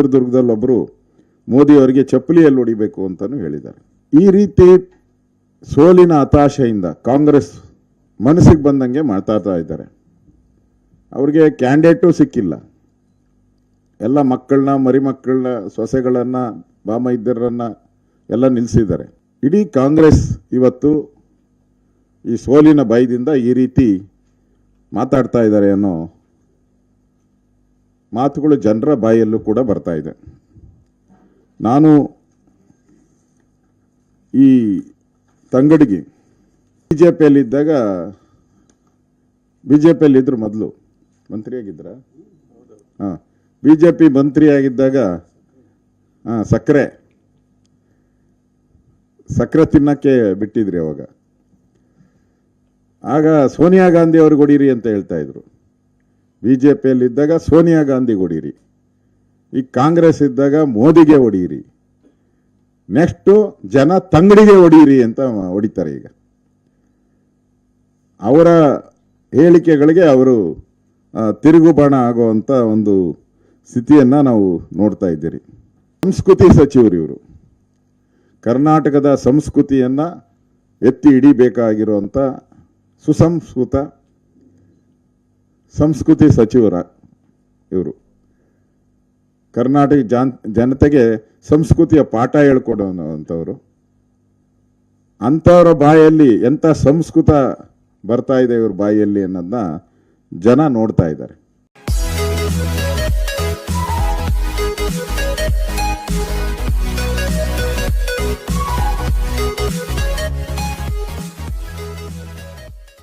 ಚಿತ್ರದುರ್ಗದಲ್ಲಿ ಒಬ್ಬರು ಮೋದಿ ಅವರಿಗೆ ಚಪ್ಪಲಿಯಲ್ಲಿ ಹೊಡಿಬೇಕು ಅಂತಲೂ ಹೇಳಿದ್ದಾರೆ. ಈ ರೀತಿ ಸೋಲಿನ ಹತಾಶೆಯಿಂದ ಕಾಂಗ್ರೆಸ್ ಮನಸ್ಸಿಗೆ ಬಂದಂಗೆ ಮಾತಾಡ್ತಾ ಇದ್ದಾರೆ. ಅವ್ರಿಗೆ ಕ್ಯಾಂಡಿಡೇಟು ಸಿಕ್ಕಿಲ್ಲ. ಎಲ್ಲ ಮಕ್ಕಳನ್ನ, ಮರಿಮಕ್ಕಳನ್ನ, ಸೊಸೆಗಳನ್ನು, ಬಾಮೈದ್ಯರನ್ನು ಎಲ್ಲ ನಿಲ್ಲಿಸಿದ್ದಾರೆ. ಇಡೀ ಕಾಂಗ್ರೆಸ್ ಇವತ್ತು ಈ ಸೋಲಿನ ಭಯದಿಂದ ಈ ರೀತಿ ಮಾತಾಡ್ತಾ ಇದ್ದಾರೆ ಅನ್ನೋ ಮಾತುಗಳು ಜನರ ಬಾಯಲ್ಲೂ ಕೂಡ ಬರ್ತಾ ಇದೆ. ನಾನು ಈ ತಂಗಡಿಗೆ ಬಿಜೆಪಿಯಲ್ಲಿದ್ದಾಗ, ಬಿಜೆಪಿಯಲ್ಲಿದ್ದರು ಮೊದಲು ಮಂತ್ರಿಯಾಗಿದ್ರ, ಹಾಂ, ಬಿಜೆಪಿ ಮಂತ್ರಿಯಾಗಿದ್ದಾಗ ಸಕ್ಕರೆ ತಿನ್ನಕ್ಕೆ ಬಿಟ್ಟಿದ್ರಿ ಅವಾಗ. ಆಗ ಸೋನಿಯಾ ಗಾಂಧಿ ಅವ್ರಿಗೆ ಹೊಡೀರಿ ಅಂತ ಹೇಳ್ತಾ ಇದ್ರು. ಬಿಜೆಪಿಯಲ್ಲಿದ್ದಾಗ ಸೋನಿಯಾ ಗಾಂಧಿಗೆ ಹೊಡೀರಿ, ಈಗ ಕಾಂಗ್ರೆಸ್ ಇದ್ದಾಗ ಮೋದಿಗೆ ಹೊಡೀರಿ, ನೆಕ್ಸ್ಟು ಜನ ತಂಗಡಿಗೆ ಹೊಡೀರಿ ಅಂತ ಹೊಡಿತಾರೆ. ಈಗ ಅವರ ಹೇಳಿಕೆಗಳಿಗೆ ಅವರು ತಿರುಗುಬಾಣ ಆಗುವಂಥ ಒಂದು ಸ್ಥಿತಿಯನ್ನು ನಾವು ನೋಡ್ತಾ ಇದ್ದೀರಿ. ಸಂಸ್ಕೃತಿ ಸಚಿವರು ಇವರು, ಕರ್ನಾಟಕದ ಸಂಸ್ಕೃತಿಯನ್ನು ಎತ್ತಿ ಹಿಡಿಬೇಕಾಗಿರುವಂಥ ಸುಸಂಸ್ಕೃತ ಸಂಸ್ಕೃತಿ ಸಚಿವರ ಇವರು. ಕರ್ನಾಟಕ ಜನತೆಗೆ ಸಂಸ್ಕೃತಿಯ ಪಾಠ ಹೇಳ್ಕೊಡುವಂಥವ್ರು. ಅಂಥವ್ರ ಬಾಯಲ್ಲಿ ಎಂಥ ಸಂಸ್ಕೃತ ಬರ್ತಾ ಇದೆ ಇವ್ರ ಬಾಯಲ್ಲಿ ಅನ್ನೋದನ್ನ ಜನ ನೋಡ್ತಾ ಇದ್ದಾರೆ.